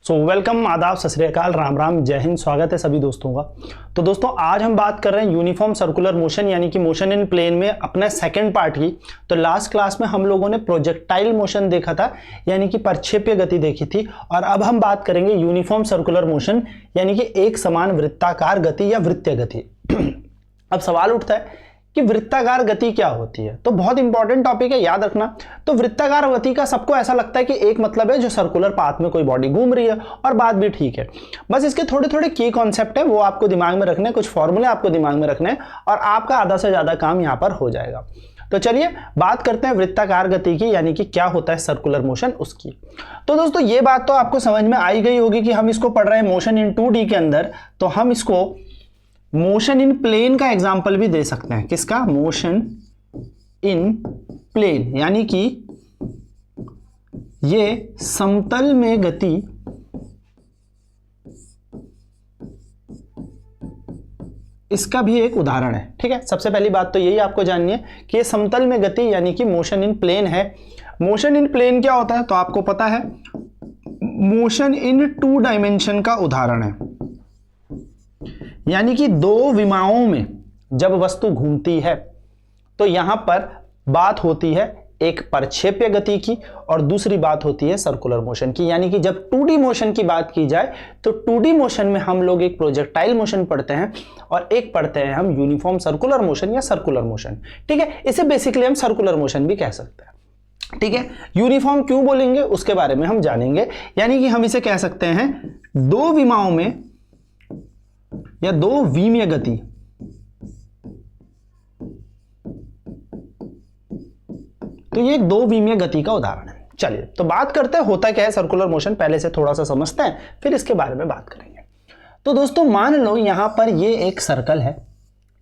Welcome, आदाब, सत श्री अकाल, राम राम, जय हिंद। स्वागत है सभी दोस्तों का। तो दोस्तों आज हम बात कर रहे हैं यूनिफॉर्म सर्कुलर मोशन यानी कि मोशन इन प्लेन में अपने सेकंड पार्ट की। तो लास्ट क्लास में हम लोगों ने प्रोजेक्टाइल मोशन देखा था यानी कि प्रक्षेप्य गति देखी थी, और अब हम बात करेंगे यूनिफॉर्म सर्कुलर मोशन यानी कि एक समान वृत्ताकार गति या वृत्तीय गति। अब सवाल उठता है कि वृत्ताकार गति क्या होती है। तो बहुत इंपॉर्टेंट टॉपिक है, याद रखना। तो वृत्ताकार गति का सबको ऐसा लगता है कि एक मतलब है जो सर्कुलर पाथ में कोई बॉडी घूम रही है, और बात भी ठीक है। बस इसके थोड़े थोड़े की कॉन्सेप्ट है, वो आपको दिमाग में रखने, कुछ फॉर्मूले आपको दिमाग में रखने, और आपका आधा से ज्यादा काम यहाँ पर हो जाएगा। तो चलिए बात करते हैं वृत्ताकार गति की, यानी कि क्या होता है सर्कुलर मोशन उसकी। तो दोस्तों ये बात तो आपको समझ में आई गई होगी कि हम इसको पढ़ रहे हैं मोशन इन 2D के अंदर, तो हम इसको मोशन इन प्लेन का एग्जाम्पल भी दे सकते हैं। किसका? मोशन इन प्लेन, यानी कि ये समतल में गति इसका भी एक उदाहरण है। ठीक है, सबसे पहली बात तो यही आपको जाननी है कि ये समतल में गति यानी कि मोशन इन प्लेन है। मोशन इन प्लेन क्या होता है तो आपको पता है, मोशन इन 2 डायमेंशन का उदाहरण है, यानी कि 2 विमाओं में जब वस्तु घूमती है तो यहां पर बात होती है एक प्रक्षेप्य गति की, और दूसरी बात होती है सर्कुलर मोशन की। यानी कि जब 2D मोशन की बात की जाए तो 2D मोशन में हम लोग एक प्रोजेक्टाइल मोशन पढ़ते हैं और एक पढ़ते हैं हम यूनिफॉर्म सर्कुलर मोशन या सर्कुलर मोशन। ठीक है, इसे बेसिकली हम सर्कुलर मोशन भी कह सकते हैं। ठीक है, यूनिफॉर्म क्यों बोलेंगे उसके बारे में हम जानेंगे। यानी कि हम इसे कह सकते हैं 2 विमाओं में या 2 विमीय गति, तो ये 2 विमीय गति का उदाहरण है। चलिए तो बात करते हैं होता क्या है सर्कुलर मोशन, पहले से थोड़ा सा समझते हैं फिर इसके बारे में बात करेंगे। तो दोस्तों मान लो यहां पर ये एक सर्कल है।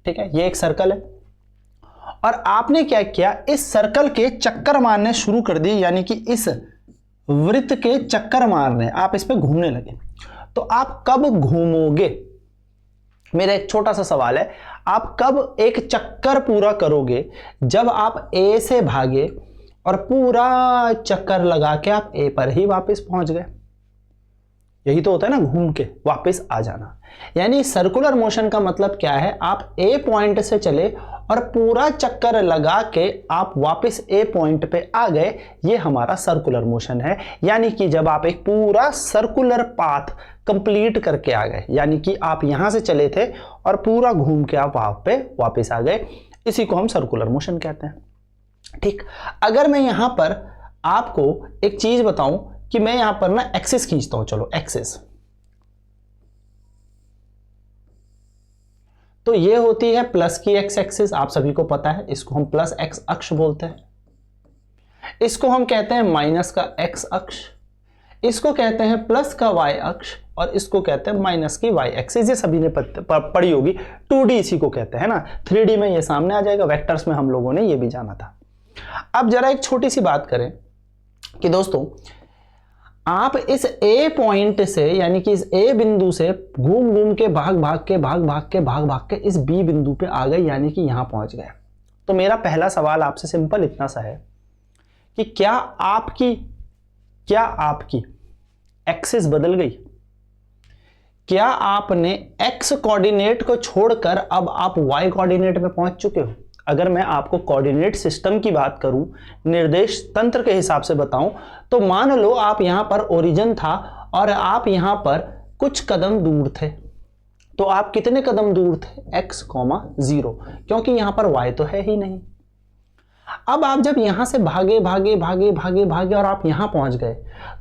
ठीक है, ये एक सर्कल है और आपने क्या किया, इस सर्कल के चक्कर मारने शुरू कर दिए, यानी कि इस वृत्त के चक्कर मारने, आप इस पे घूमने लगे। तो आप कब घूमोगे, मेरा एक छोटा सा सवाल है, आप कब एक चक्कर पूरा करोगे? जब आप ए से भागे और पूरा चक्कर लगा के आप ए पर ही वापस पहुंच गए। यही तो होता है ना, घूम के वापस आ जाना। यानी सर्कुलर मोशन का मतलब क्या है, आप ए पॉइंट से चले और पूरा चक्कर लगा के आप वापस ए पॉइंट पे आ गए, ये हमारा सर्कुलर मोशन है। यानी कि जब आप एक पूरा सर्कुलर पाथ कंप्लीट करके आ गए, यानी कि आप यहां से चले थे और पूरा घूम के आप वहां पे वापस आ गए, इसी को हम सर्कुलर मोशन कहते हैं। ठीक, अगर मैं यहां पर आपको एक चीज बताऊं कि मैं यहां पर ना एक्सिस खींचता हूं, चलो एक्सिस, तो ये होती है प्लस की एक्स एक्सिस, आप सभी को पता है, इसको हम प्लस एक्स अक्ष बोलते हैं। इसको हम कहते हैं माइनस का एक्स अक्ष, इसको कहते हैं प्लस का वाई अक्ष, और इसको कहते हैं माइनस की वाई एक्सिस। ये सभी ने पढ़ी होगी, 2D इसी को कहते हैं ना। 3D में ये सामने आ जाएगा, वेक्टर्स में हम लोगों ने ये भी जाना था। अब जरा एक छोटी सी बात करें कि दोस्तों आप इस ए पॉइंट से, यानी कि इस ए बिंदु से घूम घूम के भाग भाग के इस बी बिंदु पे आ गए, यानी कि यहां पहुंच गए। तो मेरा पहला सवाल आपसे सिंपल इतना सा है कि क्या आपकी एक्सिस बदल गई? क्या आपने एक्स कोऑर्डिनेट को छोड़कर अब आप वाई कोऑर्डिनेट में पहुंच चुके हो? अगर मैं आपको कोऑर्डिनेट सिस्टम की बात करूं, निर्देश तंत्र के हिसाब से बताऊं, तो मान लो आप यहां पर ओरिजिन था और आप यहां पर कुछ कदम दूर थे। तो आप कितने कदम दूर थे? x, 0, क्योंकि यहां पर y तो है ही नहीं। अब आप जब यहां से भागे और आप यहां पहुंच गए,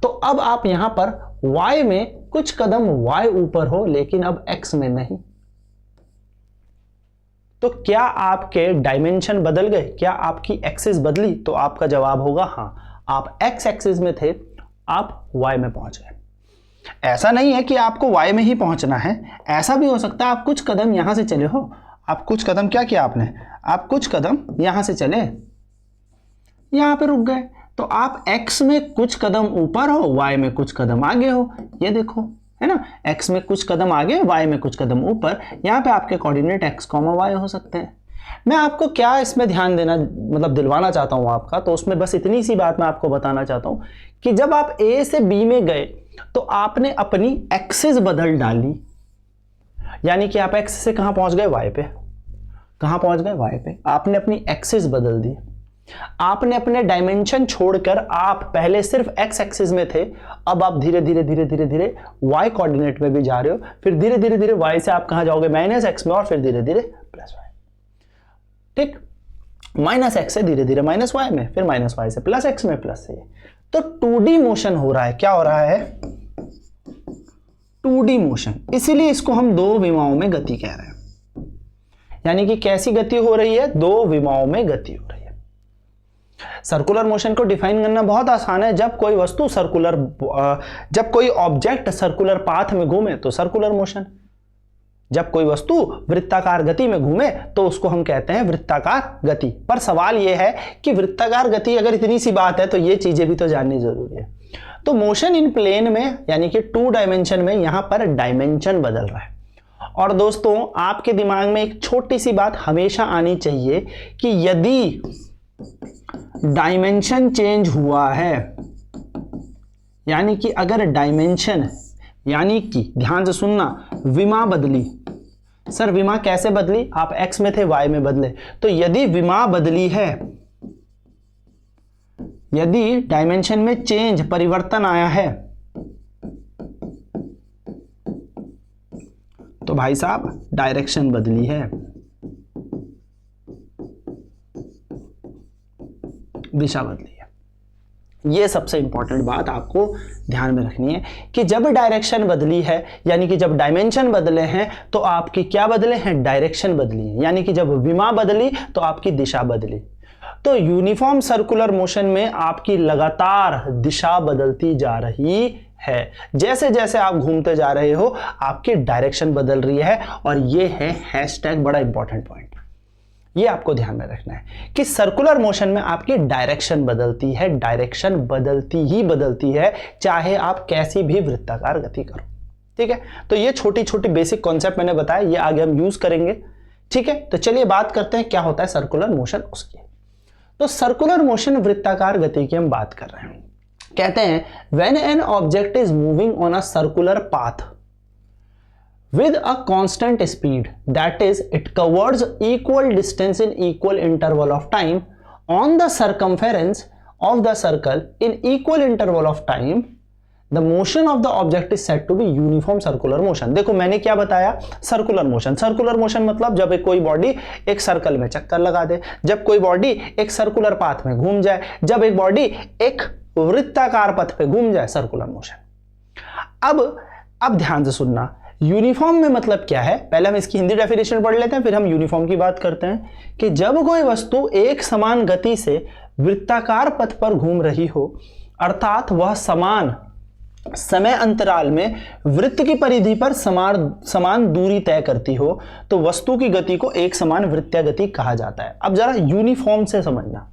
तो अब आप यहां पर y में कुछ कदम y ऊपर हो, लेकिन अब x में नहीं। तो क्या आपके डायमेंशन बदल गए? क्या आपकी एक्सिस बदली? तो आपका जवाब होगा हाँ, आप x एक्सिस में थे, आप y में पहुंच गए। ऐसा नहीं है कि आपको y में ही पहुंचना है, ऐसा भी हो सकता है आप कुछ कदम यहां से चले हो। आप कुछ कदम क्या किया आपने? आप कुछ कदम यहां से चले, यहां पे रुक गए, तो आप x में कुछ कदम ऊपर हो, y में कुछ कदम आगे हो। ये देखो, है ना, x में कुछ कदम आगे, y में कुछ कदम ऊपर। यहाँ पे आपके कोऑर्डिनेट x, y हो सकते हैं। मैं आपको क्या इसमें ध्यान देना, मतलब दिलवाना चाहता हूँ आपका, तो उसमें बस इतनी सी बात मैं आपको बताना चाहता हूँ कि जब आप A से B में गए तो आपने अपनी एक्सिस बदल डाली, यानी कि आप एक्स से कहां पहुंच गए, वाई पे। कहां पहुंच गए, वाई पे। आपने अपनी एक्सिस बदल दी, आपने अपने डायमेंशन छोड़कर, आप पहले सिर्फ एक्स एक्सिस में थे, अब आप धीरे धीरे धीरे धीरे धीरे वाई कोऑर्डिनेट में भी जा रहे हो, फिर धीरे धीरे धीरे वाई से आप कहां जाओगे, माइनस एक्स में, और फिर धीरे धीरे प्लस वाई। ठीक, माइनस एक्स से धीरे धीरे माइनस वाई में, फिर माइनस वाई से प्लस एक्स में, प्लस से। तो 2D मोशन हो रहा है। क्या हो रहा है, 2D मोशन। इसीलिए इसको हम दो विमाओं में गति कह रहे हैं। यानी कि कैसी गति हो रही है, दो विमाओं में गति हो रही है। सर्कुलर मोशन को डिफाइन करना बहुत आसान है। जब कोई वस्तु जब कोई ऑब्जेक्ट सर्कुलर पाथ में घूमे तो सर्कुलर मोशन, जब कोई वस्तु वृत्ताकार गति में घूमे तो उसको हम कहते हैं वृत्ताकार गति। पर सवाल यह है कि वृत्ताकार गति अगर इतनी सी बात है तो ये चीजें भी तो जाननी जरूरी है। तो मोशन इन प्लेन में, यानी कि 2 डायमेंशन में, यहां पर डायमेंशन बदल रहा है। और दोस्तों, आपके दिमाग में एक छोटी सी बात हमेशा आनी चाहिए कि यदि डायमेंशन चेंज हुआ है, यानी कि अगर डायमेंशन, यानी कि ध्यान से सुनना, विमा बदली। सर विमा कैसे बदली, आप एक्स में थे वाई में बदले। तो यदि विमा बदली है, यदि डायमेंशन में चेंज, परिवर्तन आया है, तो भाई साहब डायरेक्शन बदली है, दिशा बदली है। ये सबसे इंपॉर्टेंट बात आपको ध्यान में रखनी है कि जब डायरेक्शन बदली है, यानी कि जब डायमेंशन बदले हैं, तो आपकी क्या बदले हैं, डायरेक्शन बदली है। यानी कि जब विमा बदली तो आपकी दिशा बदली। तो यूनिफॉर्म सर्कुलर मोशन में आपकी लगातार दिशा बदलती जा रही है। जैसे जैसे आप घूमते जा रहे हो आपकी डायरेक्शन बदल रही है। और ये है हैशटैग, बड़ा इंपॉर्टेंट पॉइंट। ये आपको ध्यान में रखना है कि सर्कुलर मोशन में आपकी डायरेक्शन बदलती है, डायरेक्शन बदलती ही बदलती है, चाहे आप कैसी भी वृत्ताकार गति करो। ठीक है, तो ये छोटी छोटी बेसिक कॉन्सेप्ट मैंने बताया, ये आगे हम यूज करेंगे। ठीक है, तो चलिए बात करते हैं क्या होता है सर्कुलर मोशन उसकी। तो सर्कुलर मोशन, वृत्ताकार गति की हम बात कर रहे हैं। कहते हैं when an object is moving on a circular path with a constant speed, that is it covers equal distance in equal interval of time on the circumference of the circle in equal interval of time, the motion of the object is said to be uniform circular motion। देखो मैंने क्या बताया, circular motion. Circular motion मतलब जब कोई body एक circle में चक्कर लगा दे, जब कोई बॉडी एक सर्कुलर पाथ में घूम जाए, जब एक बॉडी एक वृत्ताकार पथ पे घूम जाए, सर्कुलर मोशन। अब ध्यान से सुनना, यूनिफॉर्म में मतलब क्या है, पहले हम इसकी हिंदी डेफिनेशन पढ़ लेते हैं, फिर हम यूनिफॉर्म की बात करते हैं। कि जब कोई वस्तु एक समान गति से वृत्ताकार पथ पर घूम रही हो, अर्थात वह समान समय अंतराल में वृत्त की परिधि पर समान दूरी तय करती हो, तो वस्तु की गति को एक समान वृत्तीय गति कहा जाता है। अब जरा यूनिफॉर्म से समझना।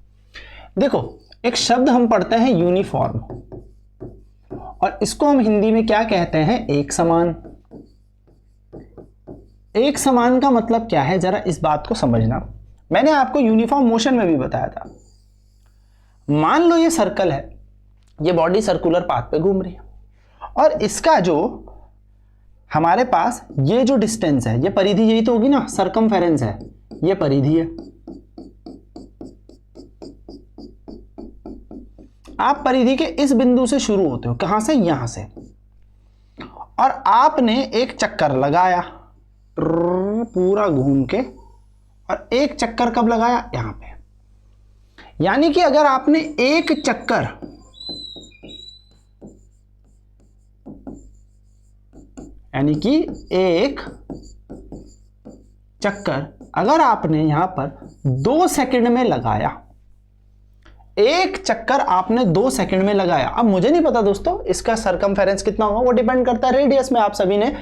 देखो एक शब्द हम पढ़ते हैं यूनिफॉर्म, और इसको हम हिंदी में क्या कहते हैं, एक समान। एक समान का मतलब क्या है, जरा इस बात को समझना। मैंने आपको यूनिफॉर्म मोशन में भी बताया था। मान लो ये सर्कल है, ये बॉडी सर्कुलर पाथ पे घूम रही है, और इसका जो हमारे पास ये जो डिस्टेंस है, ये परिधि यही तो होगी ना, सर्कमफेरेंस है, ये परिधि है। आप परिधि के इस बिंदु से शुरू होते हो, कहां से, यहां से, और आपने एक चक्कर लगाया पूरा घूम के, और एक चक्कर कब लगाया, यहां पे। यानी कि अगर आपने एक चक्कर अगर आपने यहां पर 2 सेकंड में लगाया, एक चक्कर आपने 2 सेकंड में लगाया। अब मुझे नहीं पता दोस्तों इसका सरकमफेरेंस कितना होगा, वो डिपेंड करता है रेडियस में। आप सभी ने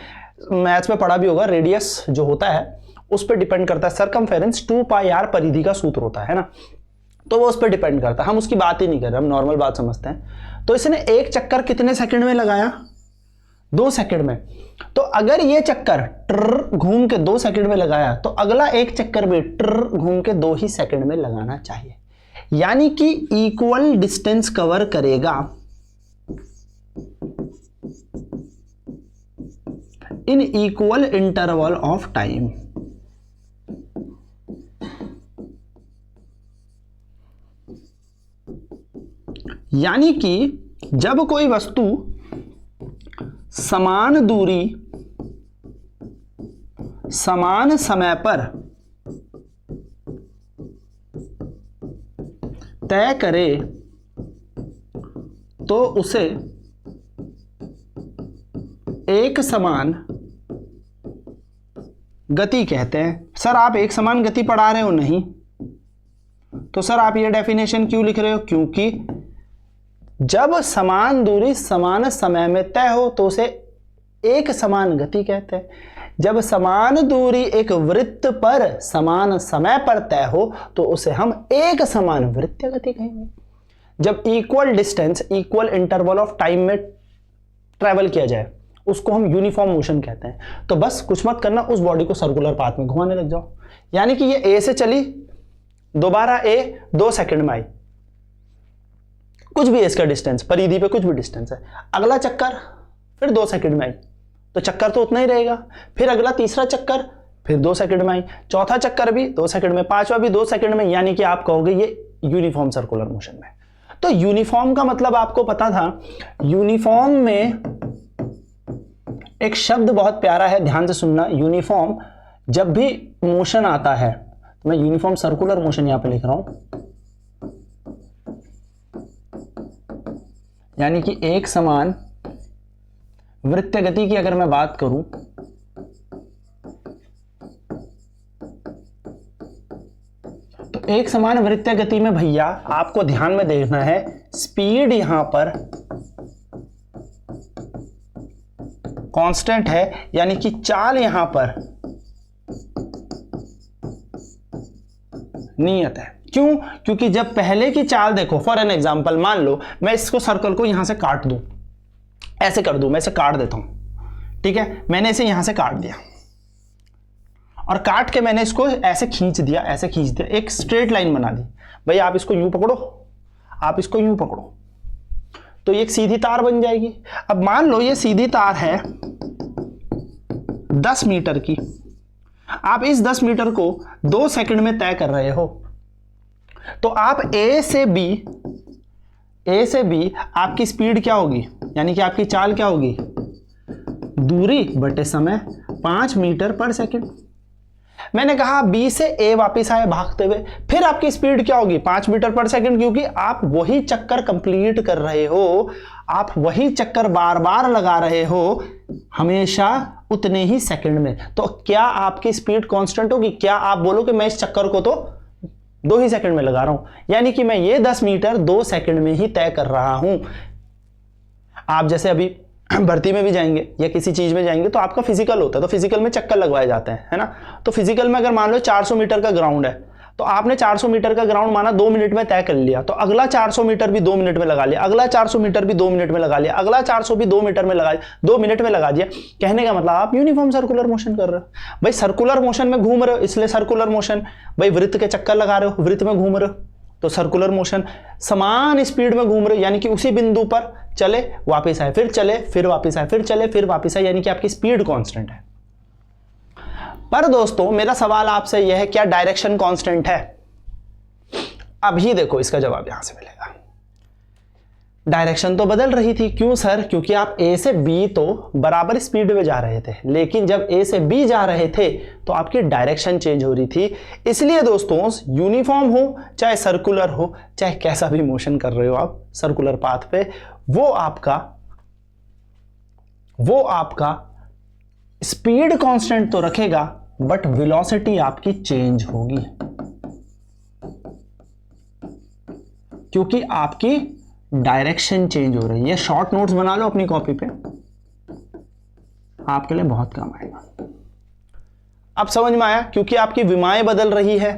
मैथ्स में पढ़ा भी होगा, रेडियस जो होता है उस पर डिपेंड करता है। सरकमफेरेंस 2πr परिधि का सूत्र होता है ना, तो वो उस पर डिपेंड करता है। हम उसकी बात ही नहीं कर रहे, हम नॉर्मल बात समझते हैं। तो इसने एक चक्कर कितने सेकंड में लगाया, 2 सेकंड में। तो अगर ये चक्कर ट्र घूम के 2 सेकंड में लगाया, तो अगला एक चक्कर भी ट्र घूम के 2 ही सेकंड में लगाना चाहिए। यानी कि इक्वल डिस्टेंस कवर करेगा, in equal interval of time. यानी कि जब कोई वस्तु समान दूरी समान समय पर तय करे तो उसे एक समान गति कहते हैं। सर आप एक समान गति पढ़ा रहे हो? नहीं। तो सर आप ये डेफिनेशन क्यों लिख रहे हो? क्योंकि जब समान दूरी समान समय में तय हो तो उसे एक समान गति कहते हैं। जब समान दूरी एक वृत्त पर समान समय पर तय हो तो उसे हम एक समान वृत्तीय गति कहेंगे। जब equal distance equal interval of time में ट्रेवल किया जाए उसको हम यूनिफॉर्म मोशन कहते हैं। तो बस कुछ मत करना, उस बॉडी को सर्कुलर पाथ में घुमाने लग जाओ। यानी कि ये ए से चली, दोबारा ए 2 सेकंड में आई, कुछ भी इसका डिस्टेंस, परिधि पे कुछ भी डिस्टेंस है, अगला चक्कर फिर 2 सेकंड में आई, तो चक्कर तो उतना ही रहेगा। फिर अगला तीसरा चक्कर फिर 2 सेकंड में आई, चौथा चक्कर भी 2 सेकंड में, पांचवा भी 2 सेकंड में। यानी कि आप कहोगे ये यूनिफॉर्म सर्कुलर मोशन में। तो यूनिफॉर्म का मतलब आपको पता था। यूनिफॉर्म में एक शब्द बहुत प्यारा है, ध्यान से सुनना। यूनिफॉर्म जब भी मोशन आता है, तो मैं यूनिफॉर्म सर्कुलर मोशन यहां पे लिख रहा हूं, यानी कि एक समान वृत्तीय गति की अगर मैं बात करूं तो एक समान वृत्तीय गति में भैया आपको ध्यान में देखना है, स्पीड यहां पर कांस्टेंट है, यानी कि चाल यहां पर नियत है। क्यों? क्योंकि जब पहले की चाल देखो, फॉर एन एग्जांपल मान लो मैं इसको सर्कल को यहां से काट दूं, ऐसे कर दूं, मैं इसे काट देता हूं, ठीक है। मैंने इसे यहां से काट दिया और काट के मैंने इसको ऐसे खींच दिया, ऐसे खींच दिया, एक स्ट्रेट लाइन बना दी। भाई आप इसको यूं पकड़ो, आप इसको यूं पकड़ो, तो ये एक सीधी तार बन जाएगी। अब मान लो ये सीधी तार है 10 मीटर की, आप इस 10 मीटर को 2 सेकंड में तय कर रहे हो, तो आप ए से बी आपकी स्पीड क्या होगी, यानी कि आपकी चाल क्या होगी, दूरी बटे समय 5 मीटर पर सेकंड। मैंने कहा बी से ए वापस आए भागते हुए, फिर आपकी स्पीड क्या होगी, 5 मीटर पर सेकंड, क्योंकि आप वही चक्कर कंप्लीट कर रहे हो, आप वही चक्कर बार बार लगा रहे हो, हमेशा उतने ही सेकंड में। तो क्या आपकी स्पीड कांस्टेंट होगी? क्या आप बोलो कि मैं इस चक्कर को तो 2 ही सेकंड में लगा रहा हूं, यानी कि मैं ये 10 मीटर 2 सेकंड में ही तय कर रहा हूं। आप जैसे अभी भर्ती में भी जाएंगे या किसी चीज में जाएंगे तो आपका फिजिकल होता है, तो फिजिकल में चक्कर लगवाए जाते हैं, है ना। तो फिजिकल में अगर मान लो 400 मीटर का ग्राउंड है, तो आपने 400 मीटर का ग्राउंड माना 2 मिनट में तय कर लिया, तो अगला 400 मीटर भी 2 मिनट में लगा लिया, अगला 400 मीटर भी 2 मिनट में लगा लिया, अगला 400 भी 2 मीटर में लगा लिया, 2 मिनट में लगा दिया। कहने का मतलब आप यूनिफॉर्म सर्कुलर मोशन कर रहे हो। भाई सर्कुलर मोशन में घूम रहे हो, इसलिए सर्कुलर मोशन। भाई वृत्त के चक्कर लगा रहे हो, वृत्त में घूम रहे हो, तो सर्कुलर मोशन। समान स्पीड में घूम रहे हो, यानी कि उसी बिंदु पर चले वापस आए, फिर चले फिर वापस आए, फिर चले फिर वापस आए, यानी कि आपकी स्पीड कांस्टेंट है। पर दोस्तों मेरा सवाल आपसे यह है, क्या डायरेक्शन कांस्टेंट है? अभी देखो इसका जवाब यहां से मिलेगा। डायरेक्शन तो बदल रही थी। क्यों सर? क्योंकि आप ए से बी तो बराबर स्पीड में जा रहे थे, लेकिन जब ए से बी जा रहे थे तो आपकी डायरेक्शन चेंज हो रही थी। इसलिए दोस्तों यूनिफॉर्म हो चाहे सर्कुलर हो, चाहे कैसा भी मोशन कर रहे हो आप सर्कुलर पाथ पे, वो आपका स्पीड कांस्टेंट तो रखेगा, बट वेलोसिटी आपकी चेंज होगी, क्योंकि आपकी डायरेक्शन चेंज हो रही है। शॉर्ट नोट्स बना लो अपनी कॉपी पे, आपके लिए बहुत काम आएगा। अब समझ में आया? क्योंकि आपकी विमाएं बदल रही है,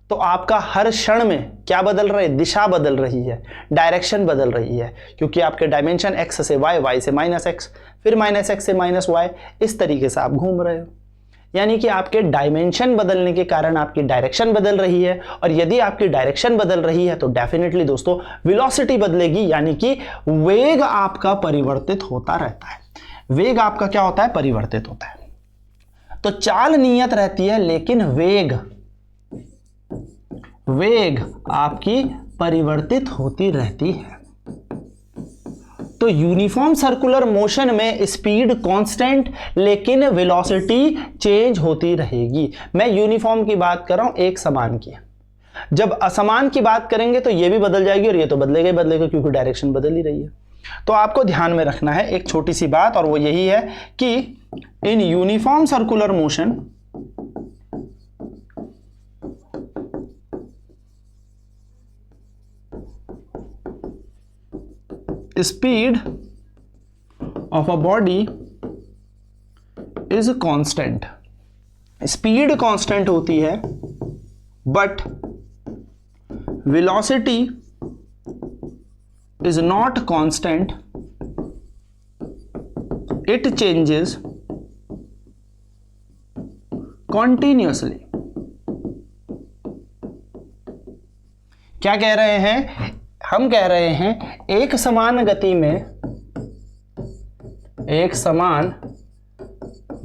तो आपका हर क्षण में क्या बदल रहा है, दिशा बदल रही है, डायरेक्शन बदल रही है, क्योंकि आपके डायमेंशन x से y, y से -x, फिर -x से -y, इस तरीके से आप घूम रहे हो। यानी कि आपके डायमेंशन बदलने के कारण आपकी डायरेक्शन बदल रही है, और यदि आपकी डायरेक्शन बदल रही है तो डेफिनेटली दोस्तों वेलोसिटी बदलेगी, यानी कि वेग आपका परिवर्तित होता रहता है। वेग आपका क्या होता है? परिवर्तित होता है। तो चाल नियत रहती है लेकिन वेग आपकी परिवर्तित होती रहती है। तो यूनिफॉर्म सर्कुलर मोशन में स्पीड कांस्टेंट लेकिन वेलोसिटी चेंज होती रहेगी। मैं यूनिफॉर्म की बात कर रहा हूं, एक समान की। जब असमान की बात करेंगे तो ये भी बदल जाएगी और ये तो बदलेगा ही बदलेगा, क्योंकि डायरेक्शन बदल ही रही है। तो आपको ध्यान में रखना है एक छोटी सी बात, और वो यही है कि in uniform circular motion speed of a body is constant. Speed constant होती है but velocity is not constant, it changes continuously। क्या कह रहे हैं हम? कह रहे हैं एक समान गति में, एक समान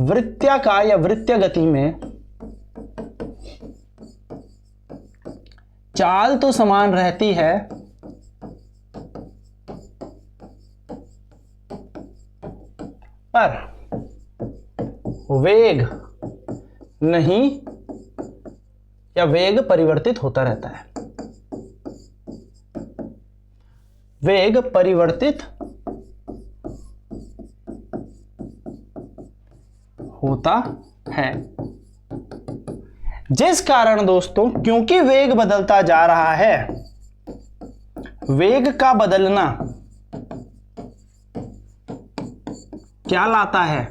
वृत्ताकार या वृत्तीय गति में चाल तो समान रहती है पर वेग नहीं, या वेग परिवर्तित होता रहता है। वेग परिवर्तित होता है, जिस कारण दोस्तों, क्योंकि वेग बदलता जा रहा है, वेग का बदलना क्या लाता है?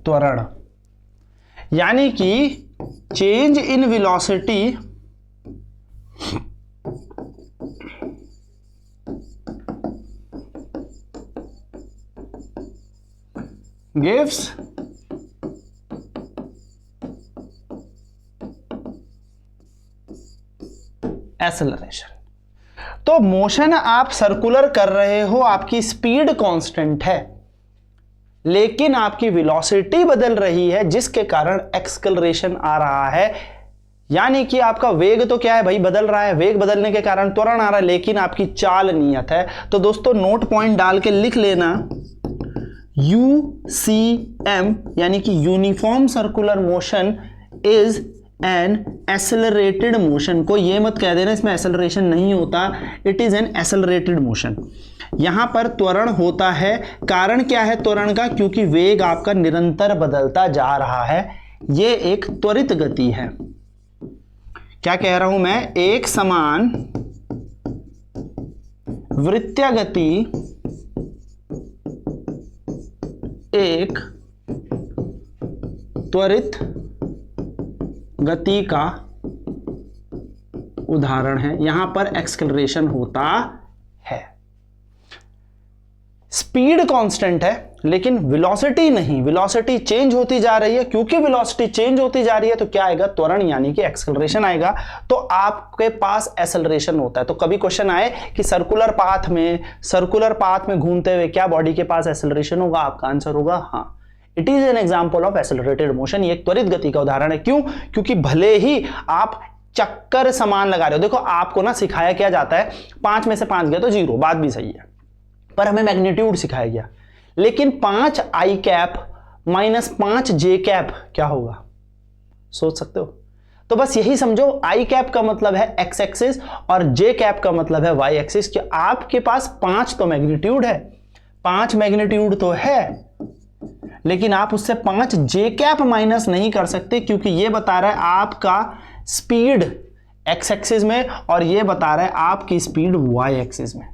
त्वरण। यानी कि change in velocity gives acceleration. तो मोशन आप सर्कुलर कर रहे हो, आपकी स्पीड कांस्टेंट है लेकिन आपकी वेलोसिटी बदल रही है, जिसके कारण एक्सेलरेशन आ रहा है। यानी कि आपका वेग तो क्या है भाई, बदल रहा है, वेग बदलने के कारण त्वरण आ रहा है, लेकिन आपकी चाल नियत है। तो दोस्तों नोट पॉइंट डाल के लिख लेना, UCM यानी कि uniform circular motion is an accelerated motion. को ये मत कह देना इसमें एक्सेलरेशन नहीं होता, it is an accelerated motion. यहां पर त्वरण होता है। कारण क्या है त्वरण का? क्योंकि वेग आपका निरंतर बदलता जा रहा है, ये एक त्वरित गति है। क्या कह रहा हूं मैं? एक समान वृत्तीय गति एक त्वरित गति का उदाहरण है। यहां पर एक्सेलरेशन होता है। स्पीड कांस्टेंट है लेकिन वेलोसिटी नहीं, वेलोसिटी चेंज होती जा रही है। क्योंकि वेलोसिटी चेंज होती जा रही है तो क्या आएगा? त्वरण यानी कि एक्सेलरेशन आएगा। तो आपके पास एक्सेलरेशन होता है। तो कभी क्वेश्चन आए कि सर्कुलर पाथ में घूमते हुए क्या बॉडी के पास एक्सेलरेशन होगा? आपका आंसर होगा हाँ, it is an example of accelerated motion. ये एक त्वरित गति का उदाहरण है। क्यों? क्योंकि भले ही आप चक्कर समान लगा रहे हो, देखो आपको ना सिखाया क्या जाता है, 5 में से 5 गया तो 0, बात भी सही है, पर हमें मैग्नीट्यूड सिखाया गया। लेकिन 5 आई कैप माइनस 5 जे कैप क्या होगा? सोच सकते हो? तो बस यही समझो, आई कैप का मतलब है एक्स एक्सिस और जे कैप का मतलब है वाई एक्सिस। कि आपके पास 5 तो मैग्नीट्यूड है, 5 मैग्नीट्यूड तो है, लेकिन आप उससे 5 जे कैप माइनस नहीं कर सकते, क्योंकि ये बता रहा है आपका स्पीड एक्स एक्सिस में और ये बता रहा है आपकी स्पीड वाई एक्सिस में।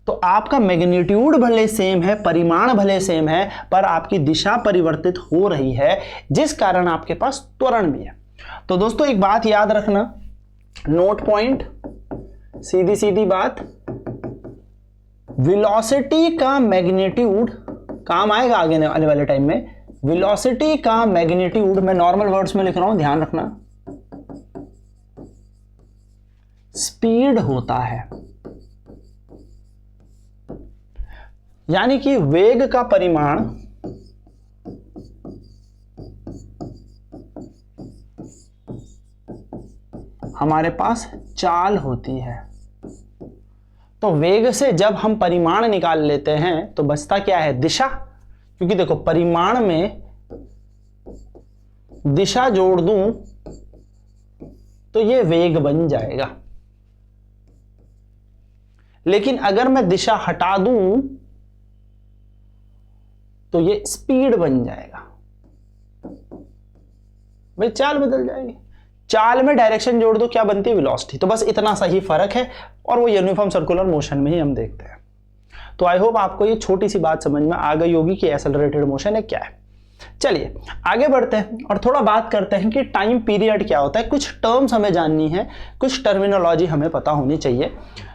तो आपका मैग्नीट्यूड भले सेम है, परिमाण भले सेम है, पर आपकी दिशा परिवर्तित हो रही है, जिस कारण आपके पास त्वरण भी है। तो दोस्तों एक बात याद रखना, नोट पॉइंट, सीधी सीधी बात, वेलोसिटी का मैग्नीट्यूड काम आएगा आगे आने वाले टाइम में। वेलोसिटी का मैग्नीट्यूड मैं नॉर्मल वर्ड्स में लिख रहा हूं, ध्यान रखना, स्पीड होता है। यानी कि वेग का परिमाण हमारे पास चाल होती है। तो वेग से जब हम परिमाण निकाल लेते हैं तो बचता क्या है, दिशा। क्योंकि देखो परिमाण में दिशा जोड़ दूं तो ये वेग बन जाएगा, लेकिन अगर मैं दिशा हटा दूं तो ये स्पीड बन जाएगा। भाई चाल बदल जाएगी, चाल में डायरेक्शन जोड़ दो क्या बनती है, वेलोसिटी। तो बस इतना सा ही फर्क है और वो यूनिफॉर्म सर्कुलर मोशन में ही हम देखते हैं। तो आई होप आपको ये छोटी सी बात समझ में आ गई होगी कि एक्सेलरेटेड मोशन है क्या है। चलिए आगे बढ़ते हैं और थोड़ा बात करते हैं कि टाइम पीरियड क्या होता है। कुछ टर्म्स हमें जाननी है, कुछ टर्मिनोलॉजी हमें पता होनी चाहिए।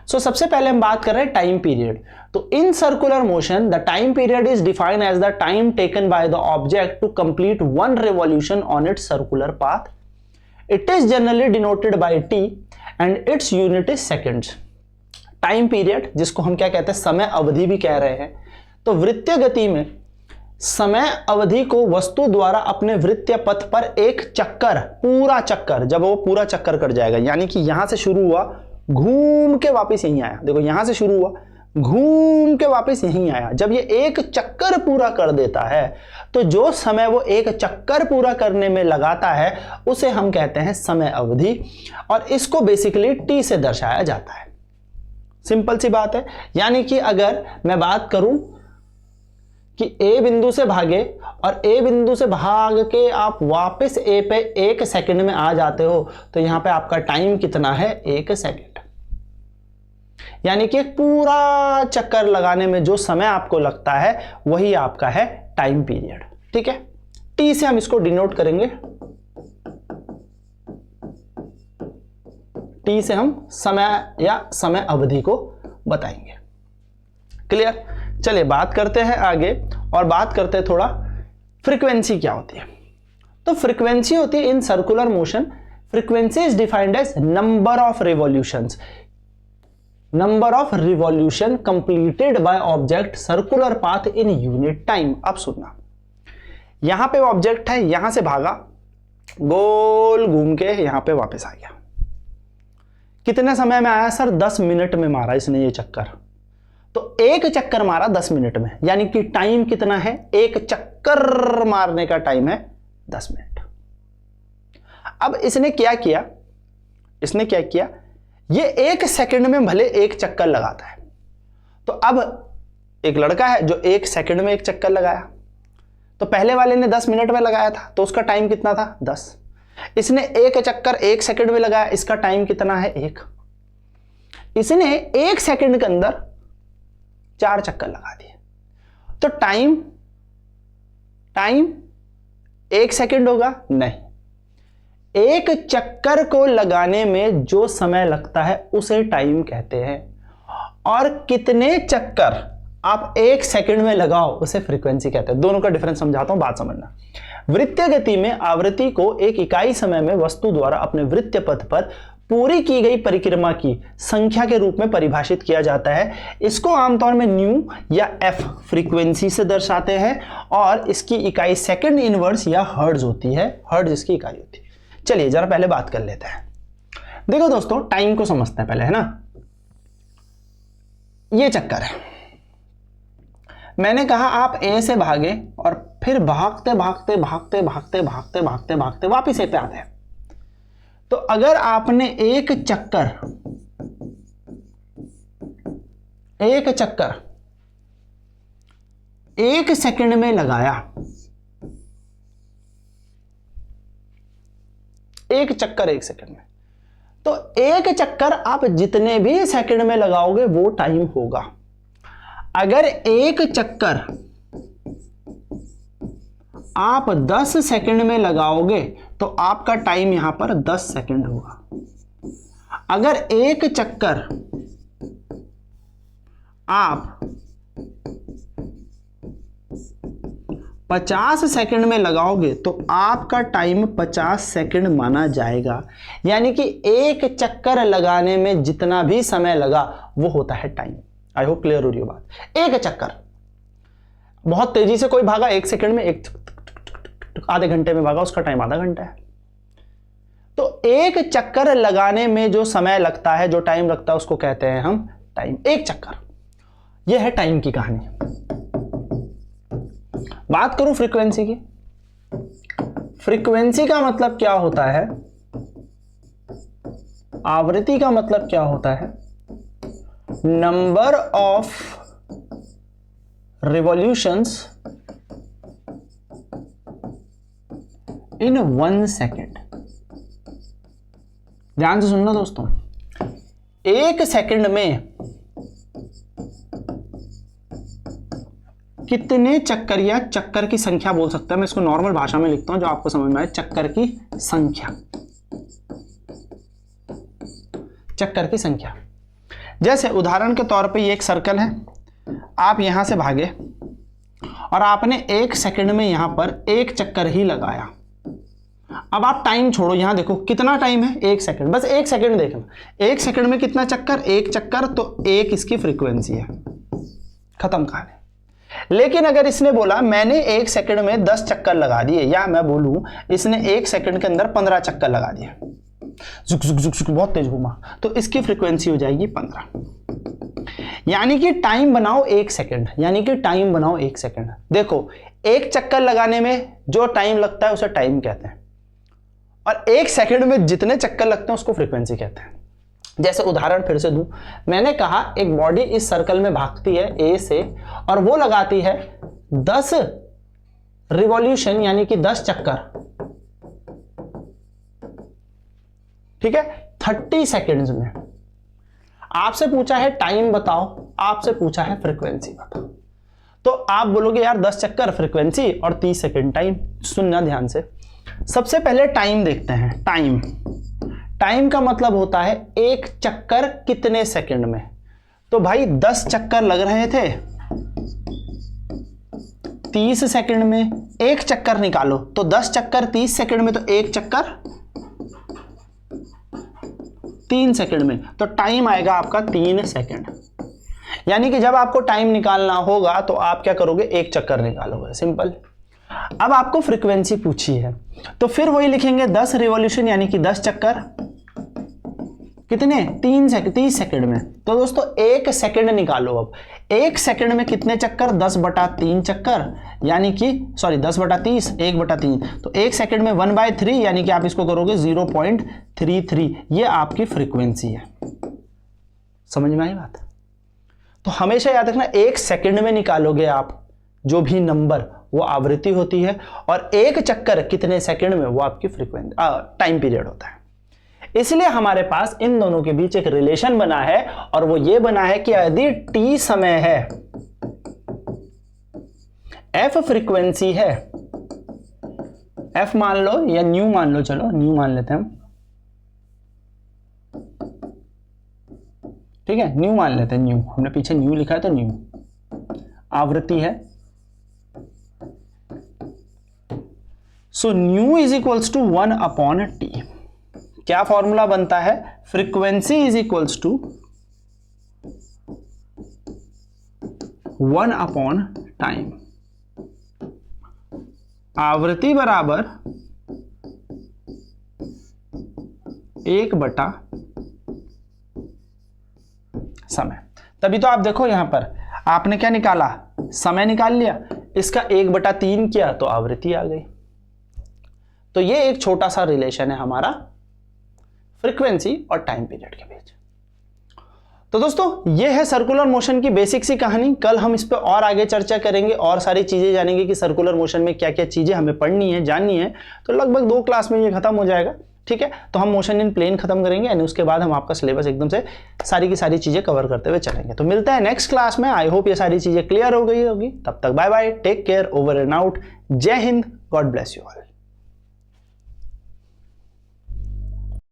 सबसे पहले हम बात कर रहे हैं टाइम पीरियड। तो in circular motion the time period is defined as the time taken by the object to complete one revolution on its circular path. It is generally denoted by t and its unit is seconds. Time period जिसको हम क्या कहते हैं, समय अवधि भी कह रहे हैं। तो वृत्तीय गति में समय अवधि को वस्तु द्वारा अपने वृत्तीय पथ पर एक चक्कर, पूरा चक्कर, जब वो पूरा चक्कर कर जाएगा, यानी कि यहां से शुरू हुआ घूम के वापस यहीं आया, देखो यहां से शुरू हुआ घूम के वापस यहीं आया, जब ये एक चक्कर पूरा कर देता है तो जो समय वो एक चक्कर पूरा करने में लगाता है उसे हम कहते हैं समय अवधि, और इसको बेसिकली टी से दर्शाया जाता है। सिंपल सी बात है। यानी कि अगर मैं बात करूं कि ए बिंदु से भागे और ए बिंदु से भाग के आप वापस ए पे 1 सेकंड में आ जाते हो तो यहां पे आपका टाइम कितना है, 1 सेकंड। यानी कि एक पूरा चक्कर लगाने में जो समय आपको लगता है वही आपका है टाइम पीरियड। ठीक है, टी से हम इसको डिनोट करेंगे, टी से हम समय या समय अवधि को बताएंगे। क्लियर। चलिए बात करते हैं आगे और बात करते हैं थोड़ा फ्रीक्वेंसी क्या होती है। तो फ्रीक्वेंसी होती है in circular motion, frequency is defined as number of revolutions, number of revolution completed by object circular path in unit time. अब सुनना, यहां पे ऑब्जेक्ट है, यहां से भागा, गोल घूम के यहां पे वापस आ गया। कितने समय में आया सर, 10 मिनट में मारा इसने ये चक्कर। तो एक चक्कर मारा 10 मिनट में, यानी कि टाइम कितना है, एक चक्कर मारने का टाइम है 10 मिनट। अब इसने क्या किया, इसने क्या किया, ये 1 सेकंड में भले एक चक्कर लगाता है। तो अब एक लड़का है जो 1 सेकंड में एक चक्कर लगाया, तो पहले वाले ने 10 मिनट में लगाया था तो उसका टाइम कितना था, 10। इसने एक चक्कर 1 सेकंड में लगाया, इसका टाइम कितना है, 1। इसने 1 सेकंड के अंदर 4 चक्कर लगा दिए, तो टाइम 1 सेकंड होगा, नहीं, एक चक्कर को लगाने में जो समय लगता है उसे टाइम कहते हैं, और कितने चक्कर आप 1 सेकंड में लगाओ उसे फ्रीक्वेंसी कहते हैं। दोनों का डिफरेंस समझाता हूं, बात समझना। वृत्तीय गति में आवृत्ति को एक इकाई समय में वस्तु द्वारा अपने वृत्तीय पथ पर पूरी की गई परिक्रमा की संख्या के रूप में परिभाषित किया जाता है। इसको आमतौर में न्यू या एफ फ्रीक्वेंसी से दर्शाते हैं, और इसकी इकाई सेकंड इनवर्स या हर्ट्ज होती है, हर्ट्ज इसकी इकाई होती है। चलिए जरा पहले बात कर लेते हैं। देखो दोस्तों, टाइम को समझते हैं पहले, है ना। ये चक्कर है, मैंने कहा आप ए से भागे और फिर भागते भागते भागते भागते भागते भागते भागते वापिस ए पे आते हैं। तो अगर आपने एक चक्कर 1 सेकंड में लगाया, एक चक्कर 1 सेकंड में, तो एक चक्कर आप जितने भी सेकंड में लगाओगे वो टाइम होगा। अगर एक चक्कर आप 10 सेकंड में लगाओगे तो आपका टाइम यहां पर 10 सेकंड होगा। अगर एक चक्कर आप 50 सेकंड में लगाओगे तो आपका टाइम 50 सेकंड माना जाएगा। यानी कि एक चक्कर लगाने में जितना भी समय लगा वो होता है टाइम। आई होप क्लियर हो रही हो बात। एक चक्कर बहुत तेजी से कोई भागा 1 सेकंड में, आधे घंटे में भागा, उसका टाइम आधा घंटा है। तो एक चक्कर लगाने में जो समय लगता है, जो टाइम लगता है, उसको कहते हैं हम टाइम। एक चक्कर, यह है टाइम की कहानी। बात करूं फ्रीक्वेंसी की। फ्रीक्वेंसी का मतलब क्या होता है, आवृत्ति का मतलब क्या होता है, number of revolutions in 1 second. ध्यान से सुनना दोस्तों, 1 सेकंड में कितने चक्कर, या चक्कर की संख्या बोल सकते हैं, मैं इसको नॉर्मल भाषा में लिखता हूं जो आपको समझ में आए, चक्कर की संख्या। चक्कर की संख्या, जैसे उदाहरण के तौर पे ये एक सर्कल है, आप यहां से भागे और आपने 1 सेकंड में यहां पर एक चक्कर ही लगाया। अब आप टाइम छोड़ो, यहां देखो कितना टाइम है, 1 सेकंड, बस 1 सेकंड देखना, 1 सेकंड में कितना चक्कर, 1 चक्कर, तो 1 इसकी फ्रीक्वेंसी है, खत्म कहानी। लेकिन अगर इसने बोला मैंने 1 सेकंड में 10 चक्कर लगा दिए, या मैं बोलूं इसने 1 सेकंड के अंदर 15 चक्कर लगा दिए, जुक जुक जुक जुक बहुत तेज घूमा, तो इसकी फ्रीक्वेंसी हो जाएगी 15। यानी कि टाइम बनाओ 1 सेकंड, यानी कि टाइम बनाओ 1 सेकंड। देखो, एक चक्कर लगाने में जो टाइम लगता है उसे टाइम कहते हैं, और 1 सेकंड में जितने चक्कर लगते हैं उसको फ्रीक्वेंसी कहते हैं। जैसे उदाहरण फिर से दूं, मैंने कहा एक बॉडी इस सर्कल में भागती है ए से, और वो लगाती है 10 रिवॉल्यूशन, यानी कि 10 चक्कर, ठीक है, 30 सेकेंड्स में। आपसे पूछा है टाइम बताओ, आपसे पूछा है फ्रीक्वेंसी बताओ, तो आप बोलोगे यार 10 चक्कर फ्रीक्वेंसी और 30 सेकेंड टाइम। सुनना ध्यान से, सबसे पहले टाइम देखते हैं। टाइम, टाइम का मतलब होता है एक चक्कर कितने सेकंड में। तो भाई 10 चक्कर लग रहे थे 30 सेकंड में, एक चक्कर निकालो, तो 10 चक्कर 30 सेकंड में, तो एक चक्कर 3 सेकंड में, तो टाइम आएगा आपका 3 सेकंड। यानी कि जब आपको टाइम निकालना होगा तो आप क्या करोगे, एक चक्कर निकालोगे, सिंपल। अब आपको फ्रीक्वेंसी पूछी है, तो फिर वही लिखेंगे 10 रिवॉल्यूशन, यानी कि 10 चक्कर कितने, 30 सेकंड में। तो दोस्तों 1 सेकंड निकालो। अब 1 सेकंड में कितने चक्कर, 10/3 चक्कर, यानी कि 10/30, 1/3, तो 1 सेकंड में 1/3, यानी कि आप इसको करोगे 0.33। ये आपकी फ्रीक्वेंसी है। समझ में आई बात? तो हमेशा याद रखना, 1 सेकंड में निकालोगे आप जो भी नंबर, वो आवृत्ति होती है, और एक चक्कर कितने सेकंड में, वो आपकी फ्रीक्वेंसी टाइम पीरियड होता है। इसलिए हमारे पास इन दोनों के बीच एक रिलेशन बना है, और वो ये बना है कि यदि t समय है, f फ्रीक्वेंसी है, f मान लो या न्यू मान लो, चलो न्यू मान लेते हैं हम, ठीक है, न्यू मान लेते हैं, न्यू, हमने पीछे न्यू लिखा है तो न्यू आवृत्ति है। So nu is equals to 1/t। क्या फॉर्मूला बनता है, फ्रीक्वेंसी इज इक्वल्स टू 1/टाइम, आवृत्ति बराबर 1/समय। तभी तो आप देखो यहां पर आपने क्या निकाला, समय निकाल लिया, इसका 1/3 किया तो आवृत्ति आ गई। तो ये एक छोटा सा रिलेशन है हमारा फ्रीक्वेंसी और टाइम पीरियड के बीच। तो दोस्तों ये है सर्कुलर मोशन की बेसिक सी कहानी। कल हम इस पे और आगे चर्चा करेंगे और सारी चीजें जानेंगे कि सर्कुलर मोशन में क्या क्या चीजें हमें पढ़नी है, जाननी है। तो लगभग 2 क्लास में ये खत्म हो जाएगा, ठीक है। तो हम मोशन इन प्लेन खत्म करेंगे, यानी उसके बाद हम आपका सिलेबस एकदम से सारी की सारी चीजें कवर करते हुए चलेंगे। तो मिलते हैं नेक्स्ट क्लास में। आई होप ये सारी चीजें क्लियर हो गई होगी। तब तक bye bye, take care, over and out. जय Hind, God bless you all.